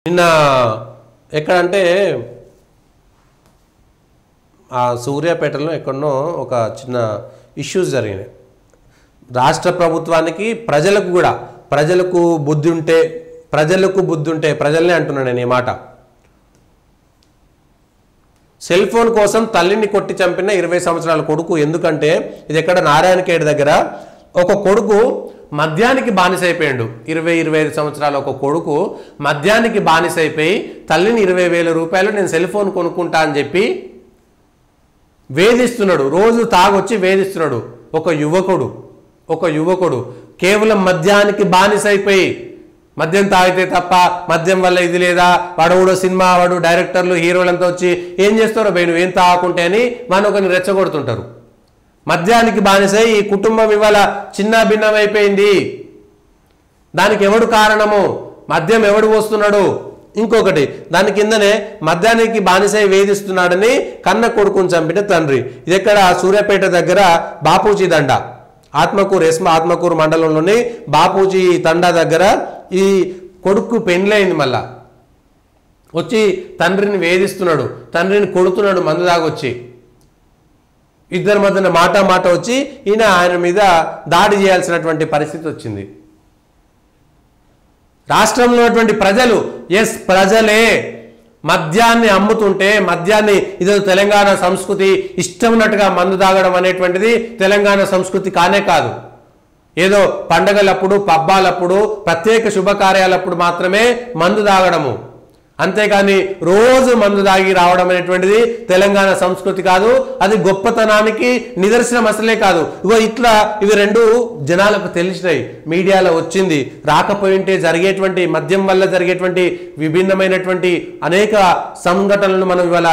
నిన్న ఎక్కడంటే ఆ సూర్యాపేటలో ఎక్కడనో ఒక చిన్న ఇష్యూస్ జరిగినాయి. రాష్ట్ర ప్రభుత్వానికి ప్రజలకు బుద్ధి ఉంటే ప్రజల్నే అంటున్నాను నేను ఈ మాట. సెల్ ఫోన్ కోసం తల్లిని కొట్టి చంపిన 20 సంవత్సరాల కొడుకు. ఎందుకంటే ఇది ఎక్కడ నారాయణఖేడ్ దగ్గర ఒక కొడుకు మద్యానికి బానిసైపోయాడు. 25 సంవత్సరాల ఒక కొడుకు మద్యానికి బానిసైపోయి తల్లిని 20,000 రూపాయలు నేను సెల్ ఫోన్ కొనుక్కుంటా అని చెప్పి వేధిస్తున్నాడు. రోజు తాగొచ్చి వేధిస్తున్నాడు. ఒక యువకుడు కేవలం మద్యానికి బానిసైపోయి, మద్యం తాగితే తప్ప మద్యం వల్ల ఇది లేదా, వాడు సినిమా వాడు డైరెక్టర్లు హీరోలంతా వచ్చి ఏం చేస్తారో బయట ఏం తాగకుంటే అని మనొకరిని రెచ్చగొడుతుంటారు. మద్యానికి బానిసై ఈ కుటుంబం ఇవాళ చిన్న భిన్నమైపోయింది. దానికి ఎవడు కారణము? మద్యం ఎవడు పోస్తున్నాడు? ఇంకొకటి దాని కిందనే మద్యానికి బానిసై వేధిస్తున్నాడని కన్న కొడుకుని చంపిన తండ్రి. ఇది ఎక్కడ సూర్యాపేట దగ్గర బాపూజీ దండ, ఆత్మకూరు మండలంలోని బాపూజీ తండా దగ్గర ఈ కొడుకు పెండ్లైంది. మళ్ళా వచ్చి తండ్రిని వేధిస్తున్నాడు, తండ్రిని కొడుతున్నాడు మందు దాగొచ్చి. ఇద్దరి మధ్యన మాట వచ్చి ఆయన మీద దాడి చేయాల్సినటువంటి పరిస్థితి వచ్చింది. రాష్ట్రంలో ఉన్నటువంటి ప్రజలే మద్యాన్ని అమ్ముతుంటే, మద్యాన్ని ఇదో తెలంగాణ సంస్కృతి, ఇష్టం ఉన్నట్టుగా మందు తాగడం అనేటువంటిది తెలంగాణ సంస్కృతి కానే కాదు. ఏదో పండగలప్పుడు, పబ్బాలప్పుడు, ప్రత్యేక శుభకార్యాలప్పుడు మాత్రమే మందు తాగడము, అంతేకాని రోజు మందు తాగి రావడం అనేటువంటిది తెలంగాణ సంస్కృతి కాదు. అది గొప్పతనానికి నిదర్శనం అసలే కాదు. ఇవి రెండు జనాలకు తెలిసినాయి, మీడియాలో వచ్చింది. రాకపోయింటే జరిగేటువంటి మద్యం వల్ల జరిగేటువంటి విభిన్నమైనటువంటి అనేక సంఘటనలను మనం ఇవాళ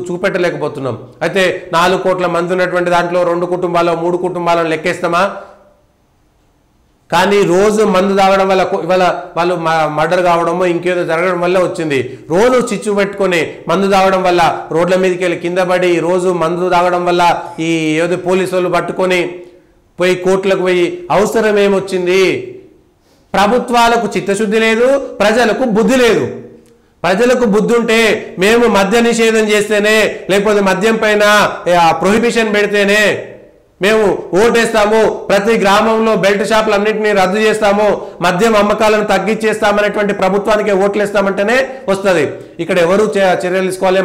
చూపెట్టలేకపోతున్నాం. అయితే 4 కోట్ల మంది ఉన్నటువంటి దాంట్లో 2 కుటుంబాలు 3 కుటుంబాలను లెక్కేస్తామా? కానీ రోజు మందు తాగడం వల్ల ఇవాళ వాళ్ళు మర్డర్ కావడమో ఇంకేదో జరగడం వల్ల వచ్చింది. రోజు చిచ్చు పెట్టుకొని మందు తాగడం వల్ల రోడ్ల మీదకి వెళ్ళి కింద పడి, రోజు మందు తాగడం వల్ల ఈ ఏదో పోలీసు వాళ్ళు పట్టుకొని పోయి కోర్టులకు పోయి అవసరం ఏమొచ్చింది? ప్రభుత్వాలకు చిత్తశుద్ధి లేదు, ప్రజలకు బుద్ధి లేదు. ప్రజలకు బుద్ధి ఉంటే మేము మద్య నిషేధం చేస్తేనే, లేకపోతే మద్యం పైన ప్రొహిబిషన్ పెడితేనే మేము ఓటేస్తాము, ప్రతి గ్రామంలో బెల్ట్ షాపులు అన్నింటినీ రద్దు చేస్తాము, మద్యం అమ్మకాలను తగ్గించేస్తామనేటువంటి ప్రభుత్వానికి ఓట్లేస్తామంటేనే వస్తుంది. ఇక్కడ ఎవరు చర్యలు తీసుకోవాలి?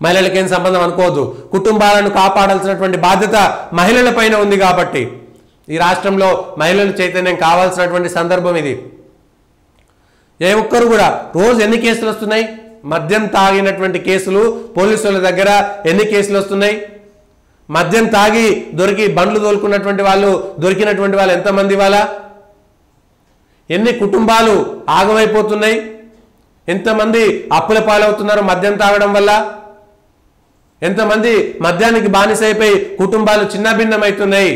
మహిళలకేం సంబంధం అనుకోవద్దు. కుటుంబాలను కాపాడాల్సినటువంటి బాధ్యత మహిళల పైన ఉంది. కాబట్టి ఈ రాష్ట్రంలో మహిళలు చైతన్యం కావాల్సినటువంటి సందర్భం ఇది. ఏ ఒక్కరు కూడా రోజు ఎన్ని కేసులు వస్తున్నాయి? మద్యం తాగినటువంటి కేసులు పోలీసుల దగ్గర ఎన్ని కేసులు వస్తున్నాయి? మద్యం తాగి దొరికి బండ్లు తోలుకున్నటువంటి వాళ్ళు, దొరికినటువంటి వాళ్ళు ఎంతమంది? వాళ్ళ ఎన్ని కుటుంబాలు ఆగమైపోతున్నాయి? ఎంతమంది అప్పుల పాలవుతున్నారు మద్యం తాగడం వల్ల? ఎంతమంది మద్యానికి బానిసైపోయి కుటుంబాలు చిన్నభిన్నమవుతున్నాయి?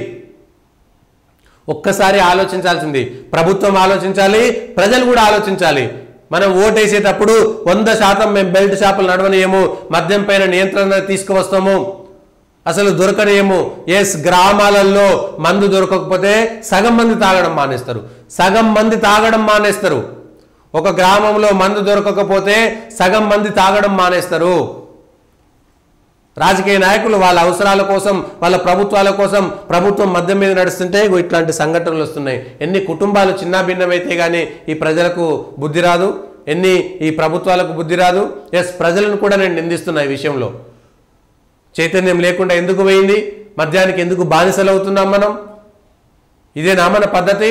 ఒక్కసారి ఆలోచించాల్సింది ప్రభుత్వం ఆలోచించాలి, ప్రజలు కూడా ఆలోచించాలి. మనం ఓటేసేటప్పుడు 100% మేము బెల్ట్ షాపులు నడవనియము, మద్యం పైన నియంత్రణ తీసుకువస్తాము, అసలు దొరకనేమో. గ్రామాలలో మందు దొరకకపోతే సగం మంది తాగడం మానేస్తారు. ఒక గ్రామంలో మందు దొరకకపోతే సగం మంది తాగడం మానేస్తారు. రాజకీయ నాయకులు వాళ్ళ అవసరాల కోసం, వాళ్ళ ప్రభుత్వాల కోసం ప్రభుత్వం మద్యం మీద నడుస్తుంటే ఇట్లాంటి సంఘటనలు వస్తున్నాయి. ఎన్ని కుటుంబాలు చిన్నాభిన్నమైతే కానీ ఈ ప్రజలకు బుద్ధి రాదు, ఈ ప్రభుత్వాలకు బుద్ధి రాదు. ప్రజలను కూడా నేను నిందిస్తున్నా ఈ విషయంలో. చైతన్యం లేకుండా ఎందుకు పోయింది? మద్యానికి ఎందుకు బానిసలు అవుతున్నాం మనం? ఇదేనా మన పద్ధతి?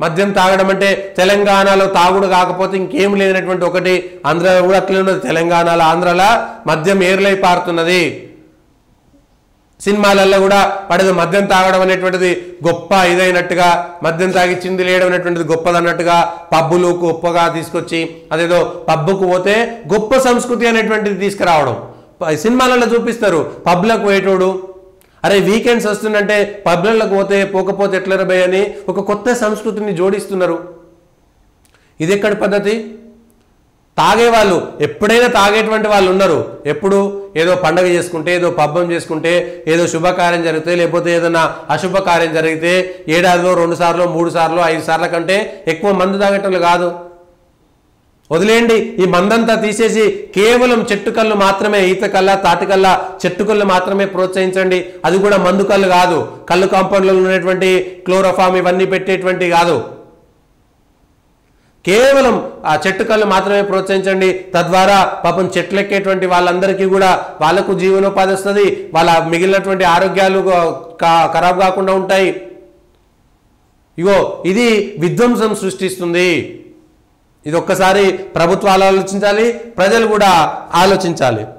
మద్యం తాగడం అంటే తెలంగాణలో తాగుడు కాకపోతే ఇంకేం లేనటువంటి ఒకటి. ఆంధ్రాలో కూడా అట్లే ఉన్నది. తెలంగాణలో ఆంధ్రాలో మద్యం ఏర్లై పారుతున్నది. సినిమాలలో కూడా పడేది మద్యం తాగడం అనేటువంటిది గొప్ప ఇదైనట్టుగా, మద్యం తాగి చింది లేయడం అనేటువంటిది గొప్పదన్నట్టుగా పబ్బులు గొప్పగా తీసుకొచ్చి అదేదో పబ్బుకు పోతే గొప్ప సంస్కృతి అనేటువంటిది తీసుకురావడం సినిమాలలో చూపిస్తారు. పబ్లకు పోయేటోడు, అరే వీకెండ్స్ వస్తుందంటే పబ్లకు పోకపోతే ఎట్లా రబోయ్ అని ఒక కొత్త సంస్కృతిని జోడిస్తున్నారు. ఇది ఎక్కడి పద్ధతి? తాగేవాళ్ళు ఎప్పుడైనా తాగేటువంటి వాళ్ళు ఉన్నారు. ఎప్పుడు ఏదో పండగ చేసుకుంటే, ఏదో పబ్బం చేసుకుంటే, ఏదో శుభకార్యం జరిగితే, లేకపోతే ఏదైనా అశుభకార్యం జరిగితే ఏడాదిలో 2 సార్లు 3 సార్లు 5 సార్ల కంటే ఎక్కువ మందు తాగేటోళ్ళు కాదు. వదిలేయండి, ఈ మందంతా తీసేసి కేవలం చెట్టు కళ్ళు మాత్రమే, ఈత కళ్ళ తాటి కళ్ళ చెట్టు కళ్ళు మాత్రమే ప్రోత్సహించండి. అది కూడా మందు కళ్ళు కాదు, కళ్ళు కాంపౌండ్లో ఉన్నటువంటి క్లోరోఫామ్ ఇవన్నీ పెట్టేటువంటి కాదు, కేవలం ఆ చెట్టు కళ్ళు మాత్రమే ప్రోత్సహించండి. తద్వారా పాపం చెట్లు ఎక్కేటువంటి వాళ్ళందరికీ కూడా వాళ్ళకు జీవనోపాధి వస్తుంది, వాళ్ళ మిగిలినటువంటి ఆరోగ్యాలు ఖరాబ్ కాకుండా ఉంటాయి. ఇగో ఇది విధ్వంసం సృష్టిస్తుంది. ఇది ఒక్కసారి ప్రభుత్వాలు ఆలోచించాలి, ప్రజలు కూడా ఆలోచించాలి.